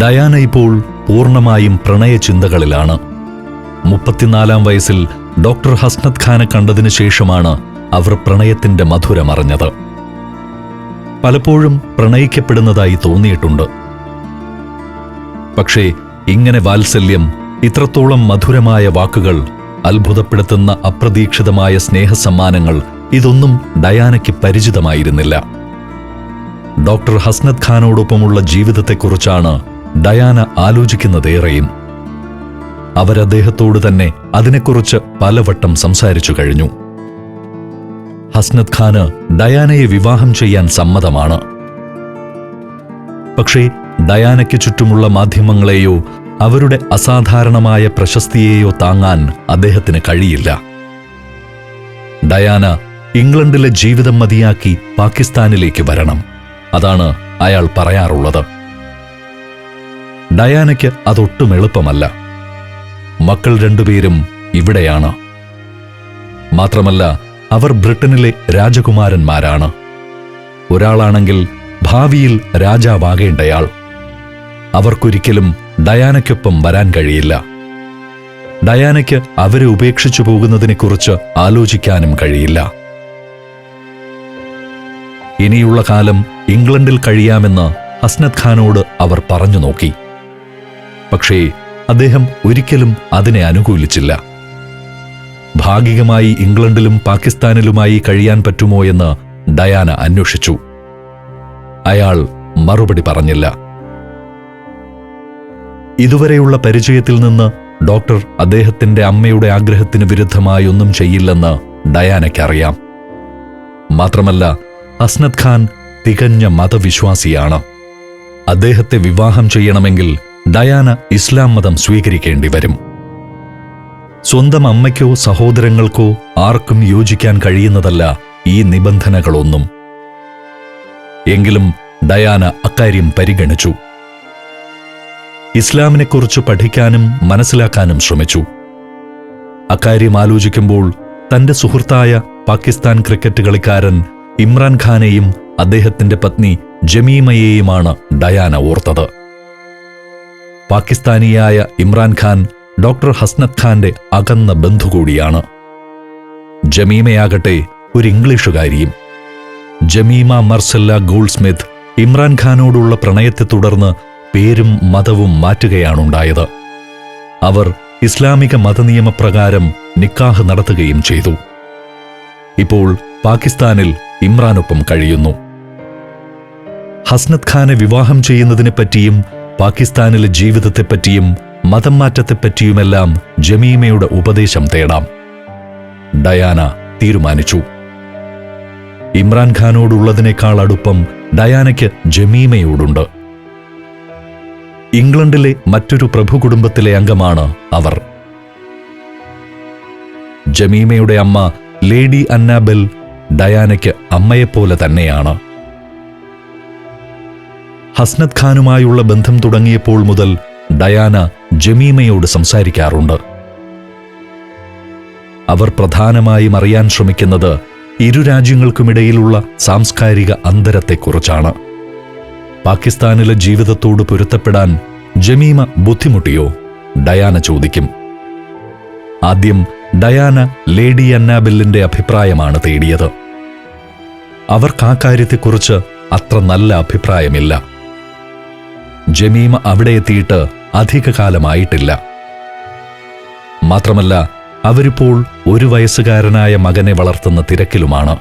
Diana ഇപ്പോൾ പൂർണ്ണമായും പ്രണയചിന്തകളിലാണ്. 34-ാം വയസ്സിൽ ഡോക്ടർ ഹസ്നത് ഖാനെ കണ്ടതിനു ശേഷമാണ് അവർ പ്രണയത്തിന്റെ മധുരമറിഞ്ഞത്. പലപ്പോഴും പ്രണയിക്കപ്പെടുന്നതായി തോന്നിയിട്ടുണ്ട്. പക്ഷേ ഇങ്ങനെ വാത്സല്യം, ഇത്രത്തോളം മധുരമായ വാക്കുകൾ, അത്ഭുതപ്പെടുത്തുന്ന അപ്രതീക്ഷിതമായ സ്നേഹസമ്മാനങ്ങൾ ഇതൊന്നും ഡയാനയ്ക്ക് പരിചിതമായിരുന്നില്ല. Doctor ഹസ്നത് ഖാനോടൊപ്പമുള്ള ജീവിതത്തെക്കുറിച്ചാണ് Diana ആലോചിക്കുന്നതേറെയും. അവരദ്ദേഹത്തോട് തന്നെ അതിനെക്കുറിച്ച് പലവട്ടം സംസാരിച്ചു കഴിഞ്ഞു. ഹസ്നത് ഖാന് ഡയാനയെ വിവാഹം ചെയ്യാൻ സമ്മതമാണ്. പക്ഷേ ഡയാനയ്ക്ക് ചുറ്റുമുള്ള മാധ്യമങ്ങളെയോ അവരുടെ അസാധാരണമായ പ്രശസ്തിയെയോ താങ്ങാൻ അദ്ദേഹത്തിന് കഴിയില്ല. ഡയാന ഇംഗ്ലണ്ടിലെ ജീവിതം മതിയാക്കി പാകിസ്ഥാനിലേക്ക് വരണം, അതാണ് അയാൾ പറയാറുള്ളത്. ഡയാനയ്ക്ക് അതൊട്ടും എളുപ്പമല്ല. മക്കൾ രണ്ടുപേരും ഇവിടെയാണ്. മാത്രമല്ല, അവർ ബ്രിട്ടനിലെ രാജകുമാരന്മാരാണ്. ഒരാളാണെങ്കിൽ ഭാവിയിൽ രാജാവാകേണ്ടയാൾ. അവർക്കൊരിക്കലും ഡയാനയ്ക്കൊപ്പം വരാൻ കഴിയില്ല. ഡയാനയ്ക്ക് അവരെ ഉപേക്ഷിച്ചു പോകുന്നതിനെക്കുറിച്ച് ആലോചിക്കാനും കഴിയില്ല. ഇനിയുള്ള കാലം ഇംഗ്ലണ്ടിൽ കഴിയാമെന്ന് ഹസ്നത് ഖാനോട് അവർ പറഞ്ഞു നോക്കി. പക്ഷേ അദ്ദേഹം ഒരിക്കലും അതിനെ അനുകൂലിച്ചില്ല. ഭാഗികമായി ഇംഗ്ലണ്ടിലും പാകിസ്ഥാനിലുമായി കഴിയാൻ പറ്റുമോ എന്ന് ഡയാന അന്വേഷിച്ചു. അയാൾ മറുപടി പറഞ്ഞില്ല. ഇതുവരെയുള്ള പരിചയത്തിൽ നിന്ന് ഡോക്ടർ അദ്ദേഹത്തിന്റെ അമ്മയുടെ ആഗ്രഹത്തിന് വിരുദ്ധമായി ഒന്നും ചെയ്യില്ലെന്ന് ഡയാനയ്ക്കറിയാം. മാത്രമല്ല, ഹസ്നത് ഖാൻ തികഞ്ഞ മതവിശ്വാസിയാണ്. അദ്ദേഹത്തെ വിവാഹം ചെയ്യണമെങ്കിൽ ഡയാന ഇസ്ലാം മതം സ്വീകരിക്കേണ്ടി വരും. സ്വന്തം അമ്മയ്ക്കോ സഹോദരങ്ങൾക്കോ ആർക്കും യോജിക്കാൻ കഴിയുന്നതല്ല ഈ നിബന്ധനകളൊന്നും. എങ്കിലും ഡയാന അക്കാര്യം പരിഗണിച്ചു. ഇസ്ലാമിനെക്കുറിച്ച് പഠിക്കാനും മനസ്സിലാക്കാനും ശ്രമിച്ചു. അക്കാര്യം ആലോചിക്കുമ്പോൾ തന്റെ സുഹൃത്തായ പാകിസ്ഥാൻ ക്രിക്കറ്റ് കളിക്കാരൻ ഇമ്രാൻഖാനെയും അദ്ദേഹത്തിന്റെ പത്നി ജമീമയെയുമാണ് ഡയാന ഓർത്തത്. പാകിസ്ഥാനിയായ ഇമ്രാൻഖാൻ ഡോക്ടർ ഹസ്നത് ഖാന്റെ അകന്ന ബന്ധു കൂടിയാണ്. ജമീമയാകട്ടെ ഒരു ഇംഗ്ലീഷുകാരിയും. ജമീമ മർസല്ല ഗോൾഡ്സ്മിത്ത് ഇമ്രാൻഖാനോടുള്ള പ്രണയത്തെ തുടർന്ന് പേരും മതവും മാറ്റുകയാണുണ്ടായത്. അവർ ഇസ്ലാമിക മതനിയമപ്രകാരം നിക്കാഹ് നടത്തുകയും ചെയ്തു. ഇപ്പോൾ പാകിസ്ഥാനിൽ ഇമ്രാനൊപ്പം കഴിയുന്നു. ഹസ്നത് ഖാനെ വിവാഹം ചെയ്യുന്നതിനെപ്പറ്റിയും പാകിസ്ഥാനിലെ ജീവിതത്തെപ്പറ്റിയും മതം മാറ്റത്തെപ്പറ്റിയുമെല്ലാം ജമീമയുടെ ഉപദേശം തേടാം. ഡയാന തീരുമാനിച്ചു. ഇമ്രാൻഖാനോടുള്ളതിനേക്കാൾ അടുപ്പം ഡയാനയ്ക്ക് ജമീമയോടുണ്ട്. ഇംഗ്ലണ്ടിലെ മറ്റൊരു പ്രഭു കുടുംബത്തിലെ അംഗമാണ് അവർ. ജമീമയുടെ അമ്മ ലേഡി അന്നാബെൽ ഡയാനയ്ക്ക് അമ്മയെപ്പോലെ തന്നെയാണ്. ഹസ്നത് ഖാനുമായുള്ള ബന്ധം തുടങ്ങിയപ്പോൾ മുതൽ ഡയാന ജമീമയോട് സംസാരിക്കാറുണ്ട്. അവർ പ്രധാനമായും അറിയാൻ ശ്രമിക്കുന്നത് ഇരു രാജ്യങ്ങൾക്കുമിടയിലുള്ള സാംസ്കാരിക അന്തരത്തെക്കുറിച്ചാണ്. പാകിസ്ഥാനിലെ ജീവിതത്തോട് പൊരുത്തപ്പെടാൻ ജമീമ ബുദ്ധിമുട്ടിയോ? ഡയാന ചോദിക്കും. ആദ്യം ഡയാന ലേഡി അന്നാബെല്ലിന്റെ അഭിപ്രായമാണ് തേടിയത്. അവർക്ക് ആ കാര്യത്തെക്കുറിച്ച് അത്ര നല്ല അഭിപ്രായമില്ല. ജമീമ അവിടെ എത്തിയിട്ട് അധികകാലമായിട്ടില്ല. മാത്രമല്ല, അവരിപ്പോൾ 1 വയസ്സുകാരനായ മകനെ വളർത്തുന്ന തിരക്കിലുമാണ്.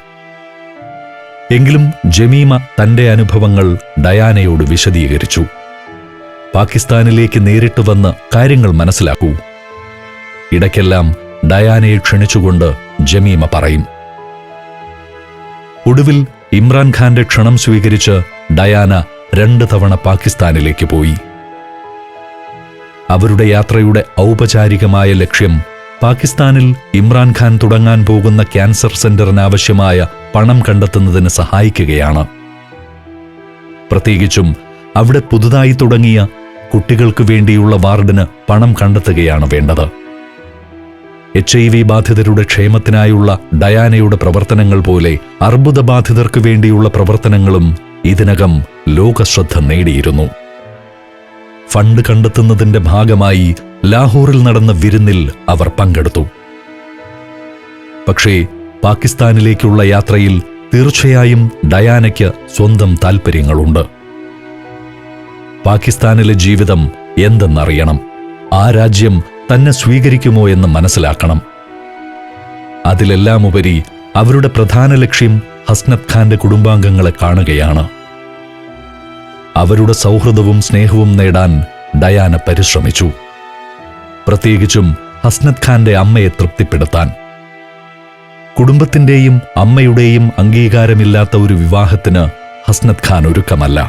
എങ്കിലും ജമീമ തന്റെ അനുഭവങ്ങൾ ഡയാനയോട് വിശദീകരിച്ചു. പാകിസ്ഥാനിലേക്ക് നേരിട്ട് വന്ന് കാര്യങ്ങൾ മനസ്സിലാക്കൂ. ഇടയ്ക്കെല്ലാം ഡയാനയെ ക്ഷണിച്ചുകൊണ്ട് ജമീമ പറയും. ഒടുവിൽ ഇമ്രാൻഖാന്റെ ക്ഷണം സ്വീകരിച്ച് ഡയാന 2 തവണ പാകിസ്ഥാനിലേക്ക് പോയി. അവരുടെ യാത്രയുടെ ഔപചാരികമായ ലക്ഷ്യം പാകിസ്ഥാനിൽ ഇമ്രാൻഖാൻ തുടങ്ങാൻ പോകുന്ന ക്യാൻസർ സെന്ററിനാവശ്യമായ പണം കണ്ടെത്തുന്നതിന് സഹായിക്കുകയാണ്. പ്രത്യേകിച്ചും അവിടെ പുതുതായി തുടങ്ങിയ കുട്ടികൾക്ക് വേണ്ടിയുള്ള വാർഡിന് പണം കണ്ടെത്തുകയാണ് വേണ്ടത്. HIV ബാധിതരുടെ ക്ഷേമത്തിനായുള്ള ഡയാനയുടെ പ്രവർത്തനങ്ങൾ പോലെ അർബുദബാധിതർക്ക് വേണ്ടിയുള്ള പ്രവർത്തനങ്ങളും ഇതിനകം ലോകശ്രദ്ധ നേടിയിരുന്നു. ഫണ്ട് കണ്ടെത്തുന്നതിന്റെ ഭാഗമായി ലാഹോറിൽ നടന്ന വിരുന്നിൽ അവർ പങ്കെടുത്തു. പക്ഷേ പാകിസ്ഥാനിലേക്കുള്ള യാത്രയിൽ തീർച്ചയായും ഡയാനയ്ക്ക് സ്വന്തം താൽപ്പര്യങ്ങളുണ്ട്. പാകിസ്ഥാനിലെ ജീവിതം എന്തെന്നറിയണം, ആ രാജ്യം തന്നെ സ്വീകരിക്കുമോ എന്ന് മനസ്സിലാക്കണം. അതിലെല്ലാമുപരി അവരുടെ പ്രധാന ലക്ഷ്യം ഹസ്നത് ഖാന്റെ കുടുംബാംഗങ്ങളെ കാണുകയാണ്. അവരുടെ സൗഹൃദവും സ്നേഹവും നേടാൻ ഡയാന പരിശ്രമിച്ചു, പ്രത്യേകിച്ചും ഹസ്നത് ഖാന്റെ അമ്മയെ തൃപ്തിപ്പെടുത്താൻ. കുടുംബത്തിന്റെയും അമ്മയുടെയും അംഗീകാരമില്ലാത്ത ഒരു വിവാഹത്തിന് ഹസ്നത് ഖാൻ ഒരുക്കമല്ല.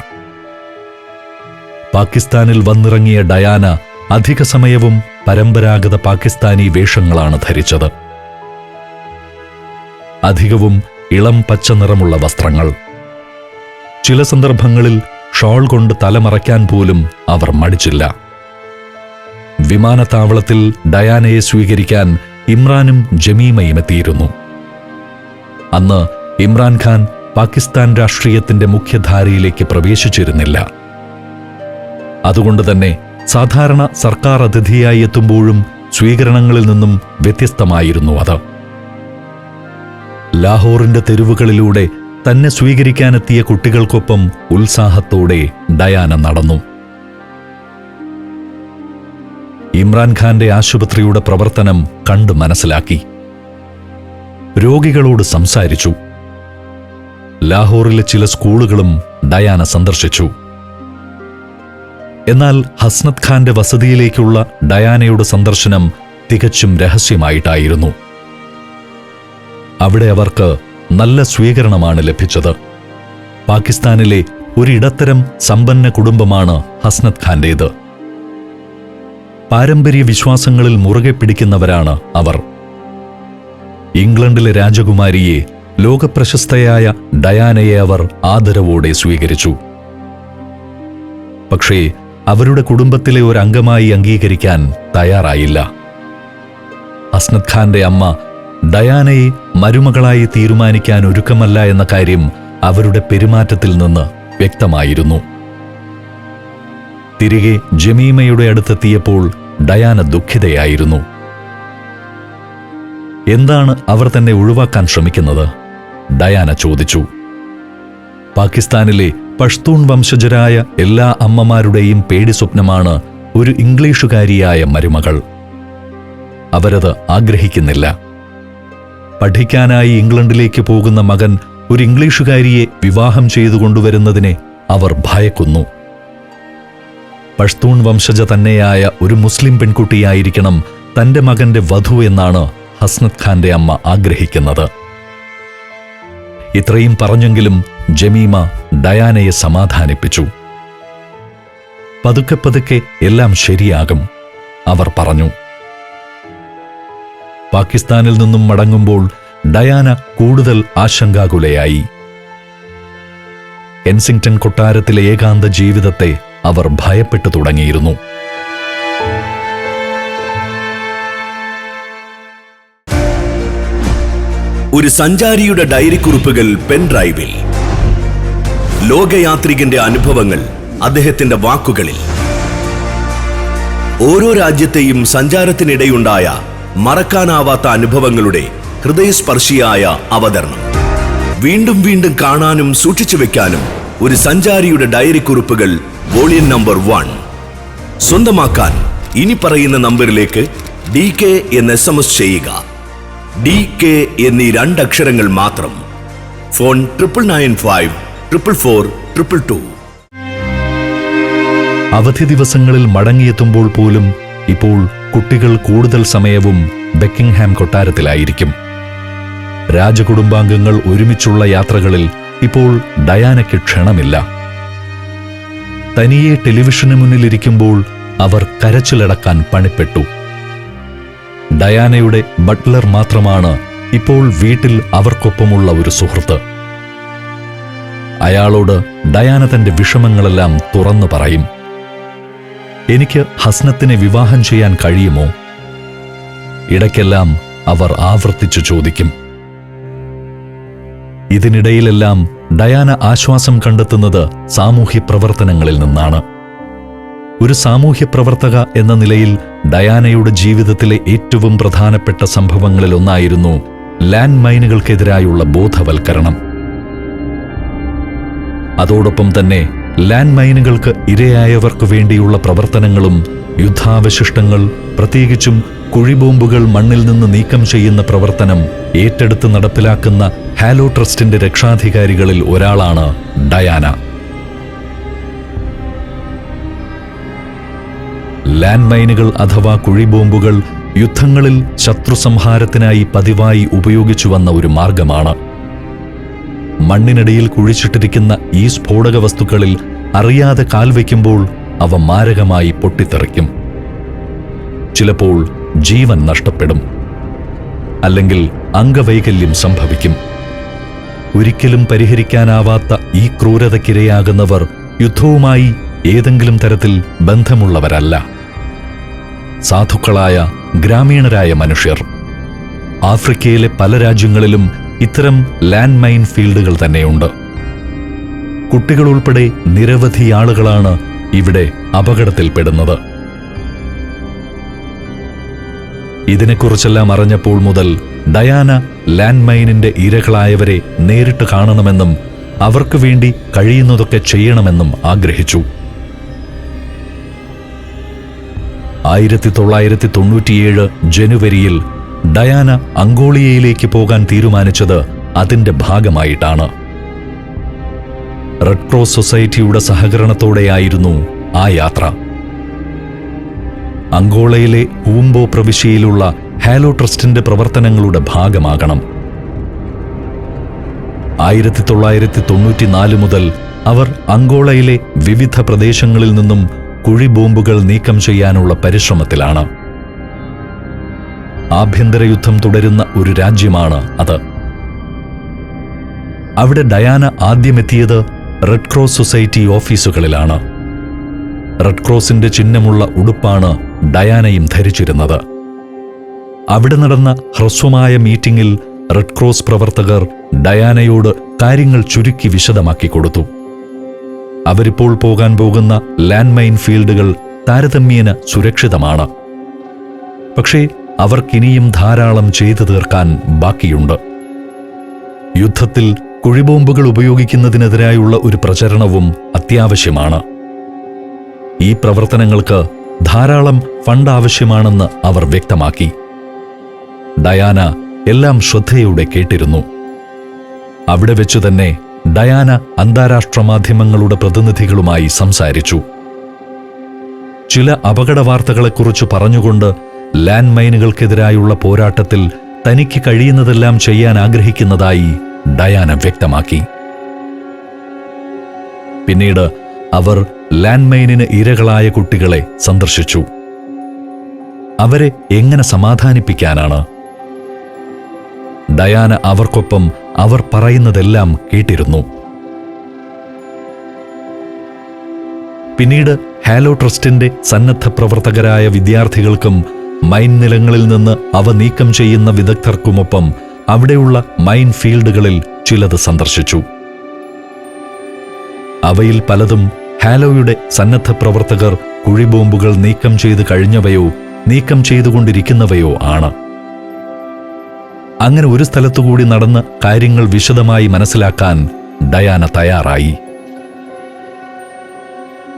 പാകിസ്ഥാനിൽ വന്നിറങ്ങിയ ഡയാന അധിക സമയവും പരമ്പരാഗത പാകിസ്ഥാനി വേഷങ്ങളാണ് ധരിച്ചത്. അധികവും ഇളം പച്ച നിറമുള്ള വസ്ത്രങ്ങൾ. ചില സന്ദർഭങ്ങളിൽ ഷോൾ കൊണ്ട് തലമറയ്ക്കാൻ പോലും അവർ മടിച്ചില്ല. വിമാനത്താവളത്തിൽ ഡയാനയെ സ്വീകരിക്കാൻ ഇമ്രാനും ജമീമയും എത്തിയിരുന്നു. അന്ന് ഇമ്രാൻഖാൻ പാകിസ്ഥാൻ രാഷ്ട്രീയത്തിന്റെ മുഖ്യധാരയിലേക്ക് പ്രവേശിച്ചിരുന്നില്ല. അതുകൊണ്ട് തന്നെ സാധാരണ സർക്കാർ അതിഥിയായി എത്തുമ്പോഴും സ്വീകരണങ്ങളിൽ നിന്നും വ്യത്യസ്തമായിരുന്നു അത്. ലാഹോറിന്റെ തെരുവുകളിലൂടെ തന്നെ സ്വീകരിക്കാനെത്തിയ കുട്ടികൾക്കൊപ്പം ഉത്സാഹത്തോടെ ഡയാന നടന്നു. ഇമ്രാൻഖാന്റെ ആശുപത്രിയുടെ പ്രവർത്തനം കണ്ട് മനസ്സിലാക്കി. രോഗികളോട് സംസാരിച്ചു. ലാഹോറിലെ ചില സ്കൂളുകളും ഡയാന സന്ദർശിച്ചു. എന്നാൽ ഹസ്നത് ഖാന്റെ വസതിയിലേക്കുള്ള ഡയാനയുടെ സന്ദർശനം തികച്ചും രഹസ്യമായിട്ടായിരുന്നു. അവിടെ അവർക്ക് നല്ല സ്വീകരണമാണ് ലഭിച്ചത്. പാകിസ്ഥാനിലെ ഒരിടത്തരം സമ്പന്ന കുടുംബമാണ് ഹസ്നത് ഖാന്റേത്. പാരമ്പര്യ വിശ്വാസങ്ങളിൽ മുറുകെ പിടിക്കുന്നവരാണ് അവർ. ഇംഗ്ലണ്ടിലെ രാജകുമാരിയെ, ലോകപ്രശസ്തയായ ഡയാനയെ അവർ ആദരവോടെ സ്വീകരിച്ചു. പക്ഷേ അവരുടെ കുടുംബത്തിലെ ഒരു അംഗമായി അംഗീകരിക്കാൻ തയ്യാറായില്ല. ഹസ്നത് ഖാന്റെ അമ്മ ഡയാനയെ മരുമകളായി തീരുമാനിക്കാൻ ഒരുക്കമല്ല എന്ന കാര്യം അവരുടെ പെരുമാറ്റത്തിൽ നിന്ന് വ്യക്തമായിരുന്നു. തിരികെ ജമീമയുടെ അടുത്തെത്തിയപ്പോൾ ഡയാന ദുഃഖിതയായിരുന്നു. എന്താണ് അവർ തന്നെ ഒഴിവാക്കാൻ ശ്രമിക്കുന്നത്? ഡയാന ചോദിച്ചു. പാകിസ്ഥാനിലെ പഷ്തൂൺ വംശജരായ എല്ലാ അമ്മമാരുടെയും പേടി സ്വപ്നമാണ് ഒരു ഇംഗ്ലീഷുകാരിയായ മരുമകൾ. അവരത് ആഗ്രഹിക്കുന്നില്ല. പഠിക്കാനായി ഇംഗ്ലണ്ടിലേക്ക് പോകുന്ന മകൻ ഒരു ഇംഗ്ലീഷുകാരിയെ വിവാഹം ചെയ്തു കൊണ്ടുവരുന്നതിനെ അവർ ഭയക്കുന്നു. പഷ്തൂൺ വംശജ തന്നെയായ ഒരു മുസ്ലിം പെൺകുട്ടിയായിരിക്കണം തന്റെ മകന്റെ വധു എന്നാണ് ഹസ്നത് ഖാന്റെ അമ്മ ആഗ്രഹിക്കുന്നത്. ഇത്രയും പറഞ്ഞെങ്കിലും ജമീമ ഡയാനയെ സമാധാനിപ്പിച്ചു. പതുക്കെ പതുക്കെ എല്ലാം ശരിയാകും, അവർ പറഞ്ഞു. പാകിസ്ഥാനിൽ നിന്നും മടങ്ങുമ്പോൾ ഡയാന കൂടുതൽ ആശങ്കാകുലയായി. കെൻസിംഗ്ടൺ കൊട്ടാരത്തിലെ ഏകാന്ത ജീവിതത്തെ അവർ ഭയപ്പെട്ടു തുടങ്ങിയിരുന്നു. ഒരു സഞ്ചാരിയുടെ ഡയറി കുറിപ്പുകൾ പെൻഡ്രൈവിൽ. ലോകയാത്രികന്റെ അനുഭവങ്ങൾ അദ്ദേഹത്തിന്റെ വാക്കുകളിൽ. ഓരോ രാജ്യത്തെയും സഞ്ചാരത്തിനിടെയുണ്ടായ മറക്കാനാവാത്ത അനുഭവങ്ങളുടെ ഹൃദയസ്പർശിയായ അവതരണം. വീണ്ടും വീണ്ടും കാണാനും സൂക്ഷിച്ചു വെക്കാനും ഒരു സഞ്ചാരിയുടെ ഡയറി കുറിപ്പുകൾ വോളിയം നമ്പർ 1 സ്വന്തമാക്കാൻ ഇനി പറയുന്ന നമ്പറിലേക്ക് DK എന്ന് SMS ചെയ്യുക. DK എന്നീ 2 അക്ഷരങ്ങൾ മാത്രം. ഫോൺ 9995 444 222. അവധി ദിവസങ്ങളിൽ മടങ്ങിയെത്തുമ്പോൾ പോലും ഇപ്പോൾ കുട്ടികൾ കൂടുതൽ സമയവും ബക്കിംഗ്ഹാം കൊട്ടാരത്തിലായിരിക്കും. രാജകുടുംബാംഗങ്ങൾ ഒരുമിച്ചുള്ള യാത്രകളിൽ ഇപ്പോൾ ഡയാനയ്ക്ക് ക്ഷണമില്ല. തനിയെ ടെലിവിഷന് മുന്നിലിരിക്കുമ്പോൾ അവർ കരച്ചിലടക്കാൻ പണിപ്പെട്ടു. ഡയാനയുടെ ബട്ട്ലർ മാത്രമാണ് ഇപ്പോൾ വീട്ടിൽ അവർക്കൊപ്പമുള്ള ഒരു സുഹൃത്ത്. അയാളോട് ഡയാന തന്റെ വിഷമങ്ങളെല്ലാം തുറന്നു പറയും. എനിക്ക് ഹസ്നത്തിനെ വിവാഹം ചെയ്യാൻ കഴിയുമോ? ഇടയ്ക്കെല്ലാം അവർ ആവർത്തിച്ചു ചോദിക്കും. ഇതിനിടയിലെല്ലാം ഡയാന ആശ്വാസം കണ്ടെത്തുന്നത് സാമൂഹ്യ പ്രവർത്തനങ്ങളിൽ നിന്നാണ്. ഒരു സാമൂഹ്യ പ്രവർത്തക എന്ന നിലയിൽ ഡയാനയുടെ ജീവിതത്തിലെ ഏറ്റവും പ്രധാനപ്പെട്ട സംഭവങ്ങളിലൊന്നായിരുന്നു ലാൻഡ് മൈനുകൾക്കെതിരായുള്ള ബോധവൽക്കരണം. അതോടൊപ്പം തന്നെ ലാൻഡ് മൈനുകൾക്ക് ഇരയായവർക്കു വേണ്ടിയുള്ള പ്രവർത്തനങ്ങളും യുദ്ധാവശിഷ്ടങ്ങൾ, പ്രത്യേകിച്ചും കുഴിബോംബുകൾ മണ്ണിൽ നിന്ന് നീക്കം ചെയ്യുന്ന പ്രവർത്തനം ഏറ്റെടുത്ത് നടപ്പിലാക്കുന്ന ഹാലോ ട്രസ്റ്റിന്റെ രക്ഷാധികാരികളിൽ ഒരാളാണ് ഡയാന. ലാൻഡ് മൈനുകൾ അഥവാ കുഴിബോംബുകൾ യുദ്ധങ്ങളിൽ ശത്രുസംഹാരത്തിനായി പതിവായി ഉപയോഗിച്ചു വന്ന ഒരു മാർഗമാണ്. മണ്ണിനടിയിൽ കുഴിച്ചിട്ടിരിക്കുന്ന ഈ സ്ഫോടക വസ്തുക്കളിൽ അറിയാതെ കാൽ വയ്ക്കുമ്പോൾ അവ മാരകമായി പൊട്ടിത്തെറിക്കും. ചിലപ്പോൾ ജീവൻ നഷ്ടപ്പെടും, അല്ലെങ്കിൽ അംഗവൈകല്യം സംഭവിക്കും. ഒരിക്കലും പരിഹരിക്കാനാവാത്ത ഈ ക്രൂരതയ്ക്കിരയാകുന്നവർ യുദ്ധവുമായി ഏതെങ്കിലും തരത്തിൽ ബന്ധമുള്ളവരല്ല. സാധുക്കളായ ഗ്രാമീണരായ മനുഷ്യർ. ആഫ്രിക്കയിലെ പല രാജ്യങ്ങളിലും ഇത്തരം ലാൻഡ് മൈൻ ഫീൽഡുകൾ തന്നെയുണ്ട്. കുട്ടികളുൾപ്പെടെ നിരവധി ആളുകളാണ് ഇവിടെ അപകടത്തിൽപ്പെടുന്നത്. ഇതിനെക്കുറിച്ചെല്ലാം അറിഞ്ഞപ്പോൾ മുതൽ ഡയാന ലാൻഡ് മൈനിന്റെ ഇരകളായവരെ നേരിട്ട് കാണണമെന്നും അവർക്ക് വേണ്ടി കഴിയുന്നതൊക്കെ ചെയ്യണമെന്നും ആഗ്രഹിച്ചു. 1997 ജനുവരിയിൽ ഡയാന അങ്കോളിയയിലേക്ക് പോകാൻ തീരുമാനിച്ചത് അതിന്റെ ഭാഗമായിട്ടാണ്. റെഡ് ക്രോസ് സൊസൈറ്റിയുടെ സഹകരണത്തോടെയായിരുന്നു ആ യാത്ര. അങ്കോളയിലെ ഊംബോ പ്രവിശ്യയിലുള്ള ഹാലോ ട്രസ്റ്റിന്റെ പ്രവർത്തനങ്ങളുടെ ഭാഗമാകണം. 1994 മുതൽ അവർ അങ്കോളയിലെ വിവിധ പ്രദേശങ്ങളിൽ നിന്നും കുഴിബോംബുകൾ നീക്കം ചെയ്യാനുള്ള പരിശ്രമത്തിലാണ്. ആഭ്യന്തര യുദ്ധം തുടരുന്ന ഒരു രാജ്യമാണ് അത്. അവിടെ ഡയാന ആദ്യമെത്തിയത് റെഡ് ക്രോസ് സൊസൈറ്റി ഓഫീസുകളിലാണ്. റെഡ് ക്രോസിന്റെ ചിഹ്നമുള്ള ഉടുപ്പാണ് ഡയാനയും ധരിച്ചിരുന്നത്. അവിടെ നടന്ന ഹ്രസ്വമായ മീറ്റിംഗിൽ റെഡ് ക്രോസ് പ്രവർത്തകർ ഡയാനയോട് കാര്യങ്ങൾ ചുരുക്കി വിശദമാക്കി കൊടുത്തു. അവരിപ്പോൾ പോകാൻ പോകുന്ന ലാൻഡ് മൈൻ ഫീൽഡുകൾ താരതമ്യേന സുരക്ഷിതമാണ്. പക്ഷേ അവർക്കിനിയും ധാരാളം ചെയ്തു തീർക്കാൻ ബാക്കിയുണ്ട്. യുദ്ധത്തിൽ കുഴിബോംബുകൾ ഉപയോഗിക്കുന്നതിനെതിരായുള്ള ഒരു പ്രചരണവും അത്യാവശ്യമാണ്. ഈ പ്രവർത്തനങ്ങൾക്ക് ധാരാളം ഫണ്ട് ആവശ്യമാണെന്ന് അവർ വ്യക്തമാക്കി. ഡയാന എല്ലാം ശ്രദ്ധയോടെ കേട്ടിരുന്നു. അവിടെ വെച്ചു തന്നെ ഡയാന അന്താരാഷ്ട്ര മാധ്യമങ്ങളുടെ പ്രതിനിധികളുമായി സംസാരിച്ചു. ചില അപകടവാർത്തകളെക്കുറിച്ച് പറഞ്ഞുകൊണ്ട് ലാൻഡ് മൈനുകൾക്കെതിരായുള്ള പോരാട്ടത്തിൽ തനിക്ക് കഴിയുന്നതെല്ലാം ചെയ്യാൻ ആഗ്രഹിക്കുന്നതായി ഡയാന വ്യക്തമാക്കി. പിന്നീട് അവർ ലാൻഡ് മൈനിന് ഇരകളായ കുട്ടികളെ സന്ദർശിച്ചു. അവരെ എങ്ങനെ സമാധാനിപ്പിക്കാനാണ്? ഡയാന അവർക്കൊപ്പം അവർ പറയുന്നതെല്ലാം കേട്ടിരുന്നു. പിന്നീട് ഹാലോ ട്രസ്റ്റിന്റെ സന്നദ്ധ പ്രവർത്തകരായ വിദ്യാർത്ഥികൾക്കും മൈൻ നിലങ്ങളിൽ നിന്ന് അവ നീക്കം ചെയ്യുന്ന വിദഗ്ധർക്കുമൊപ്പം അവിടെയുള്ള മൈൻ ഫീൽഡുകളിൽ ചിലത് സന്ദർശിച്ചു. അവയിൽ പലതും ഹാലോയുടെ സന്നദ്ധ പ്രവർത്തകർ കുഴിബോംബുകൾ നീക്കം ചെയ്ത് കഴിഞ്ഞവയോ നീക്കം ചെയ്തുകൊണ്ടിരിക്കുന്നവയോ ആണ്. അങ്ങനെ ഒരു സ്ഥലത്തുകൂടി നടന്ന് കാര്യങ്ങൾ വിശദമായി മനസ്സിലാക്കാൻ ഡയാന തയ്യാറായി.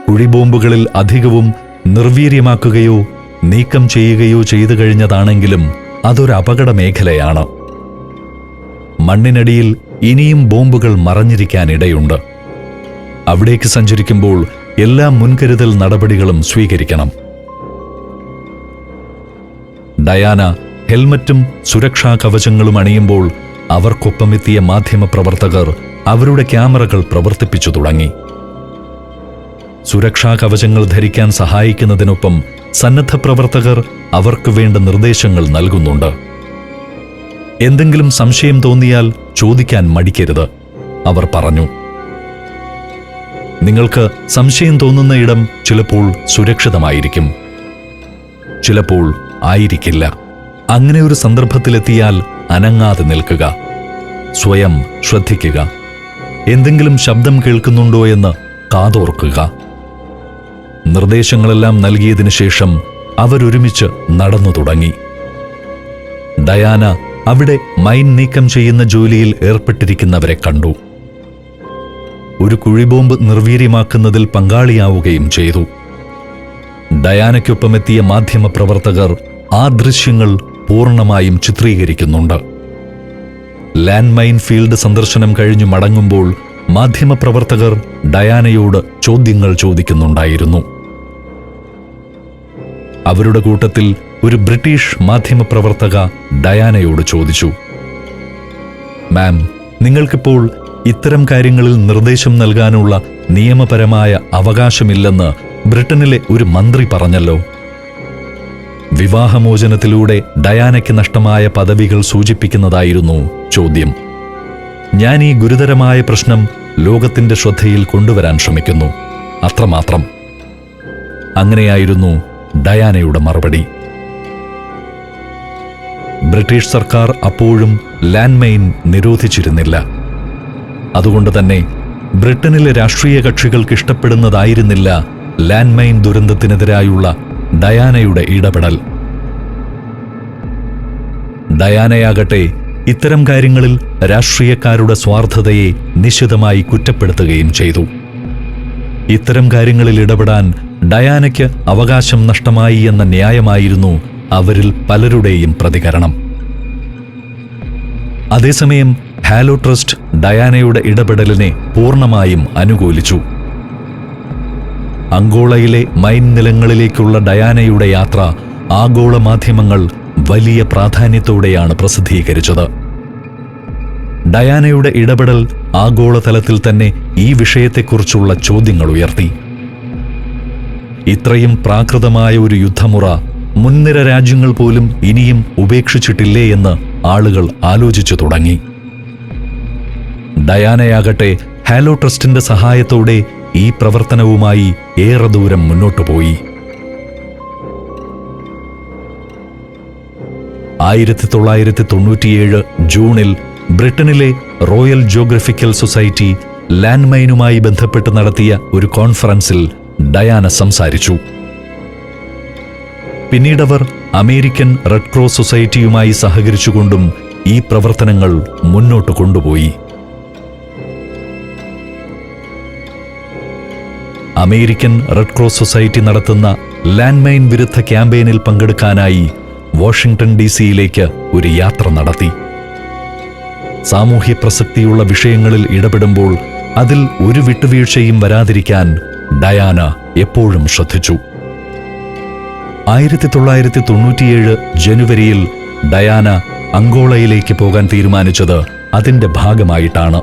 കുഴിബോംബുകളിൽ അധികവും നിർവീര്യമാക്കുകയോ നീക്കം ചെയ്യുകയോ ചെയ്തു കഴിഞ്ഞതാണെങ്കിലും അതൊരു അപകട മേഖലയാണ്. മണ്ണിനടിയിൽ ഇനിയും ബോംബുകൾ മറഞ്ഞിരിക്കാനിടയുണ്ട്. അവിടേക്ക് സഞ്ചരിക്കുമ്പോൾ എല്ലാ മുൻകരുതൽ നടപടികളും സ്വീകരിക്കണം. ഡയാന ഹെൽമറ്റും സുരക്ഷാ കവചങ്ങളും അണിയുമ്പോൾ അവർക്കൊപ്പമെത്തിയ മാധ്യമപ്രവർത്തകർ അവരുടെ ക്യാമറകൾ പ്രവർത്തിപ്പിച്ചു തുടങ്ങി. സുരക്ഷാ കവചങ്ങൾ ധരിക്കാൻ സഹായിക്കുന്നതിനൊപ്പം സന്നദ്ധ പ്രവർത്തകർ അവർക്ക് വേണ്ട നിർദ്ദേശങ്ങൾ നൽകുന്നുണ്ട്. എന്തെങ്കിലും സംശയം തോന്നിയാൽ ചോദിക്കാൻ മടിക്കരുത്, അവർ പറഞ്ഞു. നിങ്ങൾക്ക് സംശയം തോന്നുന്ന ഇടം ചിലപ്പോൾ സുരക്ഷിതമായിരിക്കും, ചിലപ്പോൾ ആയിരിക്കില്ല. അങ്ങനെ ഒരു സന്ദർഭത്തിലെത്തിയാൽ അനങ്ങാതെ നിൽക്കുക, സ്വയം ശ്രദ്ധിക്കുക. എന്തെങ്കിലും ശബ്ദം കേൾക്കുന്നുണ്ടോ എന്ന് കാതോർക്കുക. നിർദ്ദേശങ്ങളെല്ലാം നൽകിയതിനു ശേഷം അവരൊരുമിച്ച് നടന്നു തുടങ്ങി. ഡയാന അവിടെ മൈൻ നീക്കം ചെയ്യുന്ന ജോലിയിൽ ഏർപ്പെട്ടിരിക്കുന്നവരെ കണ്ടു. ഒരു കുഴിബോംബ് നിർവീര്യമാക്കുന്നതിൽ പങ്കാളിയാവുകയും ചെയ്തു. ഡയാനയ്ക്കൊപ്പമെത്തിയ മാധ്യമപ്രവർത്തകർ ആ ദൃശ്യങ്ങൾ പൂർണ്ണമായും ചിത്രീകരിക്കുന്നുണ്ട്. ലാൻഡ് മൈൻ ഫീൽഡ് സന്ദർശനം കഴിഞ്ഞു മടങ്ങുമ്പോൾ മാധ്യമപ്രവർത്തകർ ഡയാനയോട് ചോദ്യങ്ങൾ ചോദിക്കുന്നുണ്ടായിരുന്നു. അവരുടെ കൂട്ടത്തിൽ ഒരു ബ്രിട്ടീഷ് മാധ്യമപ്രവർത്തക ഡയാനയോട് ചോദിച്ചു, മാം, നിങ്ങൾക്കിപ്പോൾ ഇത്തരം കാര്യങ്ങളിൽ നിർദ്ദേശം നൽകാനുള്ള നിയമപരമായ അവകാശമില്ലെന്ന് ബ്രിട്ടനിലെ ഒരു മന്ത്രി പറഞ്ഞല്ലോ. വിവാഹമോചനത്തിലൂടെ ഡയാനയ്ക്ക് നഷ്ടമായ പദവികൾ സൂചിപ്പിക്കുന്നതായിരുന്നു ചോദ്യം. ഞാൻ ഈ ഗുരുതരമായ പ്രശ്നം ലോകത്തിന്റെ ശ്രദ്ധയിൽ കൊണ്ടുവരാൻ ശ്രമിക്കുന്നു, അത്രമാത്രം. അങ്ങനെയായിരുന്നു ഡയാനയുടെ മറുപടി. ബ്രിട്ടീഷ് സർക്കാർ അപ്പോഴും ലാൻഡ് മൈൻ നിരോധിച്ചിരുന്നില്ല. അതുകൊണ്ട് തന്നെ ബ്രിട്ടനിലെ രാഷ്ട്രീയ കക്ഷികൾക്ക് ഇഷ്ടപ്പെടുന്നതായിരുന്നില്ല ലാൻഡ് മൈൻ ദുരന്തത്തിനെതിരായുള്ള ഡയാനയുടെ ഇടപെടൽ. ഡയാനയാകട്ടെ ഇത്തരം കാര്യങ്ങളിൽ രാഷ്ട്രീയക്കാരുടെ സ്വാർത്ഥതയെ നിശിതമായി കുറ്റപ്പെടുത്തുകയും ചെയ്തു. ഇത്തരം കാര്യങ്ങളിൽ ഇടപെടാൻ ഡയാനയ്ക്ക് അവകാശം നഷ്ടമായി എന്ന ന്യായമായിരുന്നു അവരിൽ പലരുടെയും പ്രതികരണം. അതേസമയം ഹാലോ ട്രസ്റ്റ് ഡയാനയുടെ ഇടപെടലിനെ പൂർണ്ണമായും അനുകൂലിച്ചു. അങ്കോളയിലെ മൈൻ നിലങ്ങളിലേക്കുള്ള ഡയാനയുടെ യാത്ര ആഗോള മാധ്യമങ്ങൾ വലിയ പ്രാധാന്യത്തോടെയാണ് പ്രസിദ്ധീകരിച്ചത്. ഡയാനയുടെ ഇടപെടൽ ആഗോളതലത്തിൽ തന്നെ ഈ വിഷയത്തെക്കുറിച്ചുള്ള ചോദ്യങ്ങൾ ഉയർത്തി. ഇത്രയും പ്രാകൃതമായ ഒരു യുദ്ധമുറ മുൻനിര രാജ്യങ്ങൾ പോലും ഇനിയും ഉപേക്ഷിച്ചിട്ടില്ലേ എന്ന് ആളുകൾ ആലോചിച്ചു തുടങ്ങി. ഡയാനയാകട്ടെ ഹാലോ ട്രസ്റ്റിന്റെ സഹായത്തോടെ ഈ പ്രവർത്തനവുമായി ഏറെ ദൂരം മുന്നോട്ടുപോയി. 1997 ജൂണിൽ ബ്രിട്ടനിലെ റോയൽ ജിയോഗ്രഫിക്കൽ സൊസൈറ്റി ലാൻഡ് മൈനുമായി ബന്ധപ്പെട്ട് നടത്തിയ ഒരു കോൺഫറൻസിൽ ഡയാന സംസാരിച്ചു. പിന്നീടവർ അമേരിക്കൻ റെഡ് ക്രോസ് സൊസൈറ്റിയുമായി സഹകരിച്ചുകൊണ്ടും ഈ പ്രവർത്തനങ്ങൾ മുന്നോട്ട് കൊണ്ടുപോയി. അമേരിക്കൻ റെഡ് ക്രോസ് സൊസൈറ്റി നടത്തുന്ന ലാൻഡ് മൈൻ വിരുദ്ധ ക്യാമ്പയിനിൽ പങ്കെടുക്കാനായി വാഷിംഗ്ടൺ DC-യിലേക്ക് ഒരു യാത്ര നടത്തി. സാമൂഹ്യ പ്രസക്തിയുള്ള വിഷയങ്ങളിൽ ഇടപെടുമ്പോൾ അതിൽ ഒരു വിട്ടുവീഴ്ചയും വരാതിരിക്കാൻ ഡയാന എപ്പോഴും ശ്രദ്ധിച്ചു. 1997 ജനുവരിയിൽ ഡയാന അങ്കോളയിലേക്ക് പോകാൻ തീരുമാനിച്ചത് അതിന്റെ ഭാഗമായിട്ടാണ്.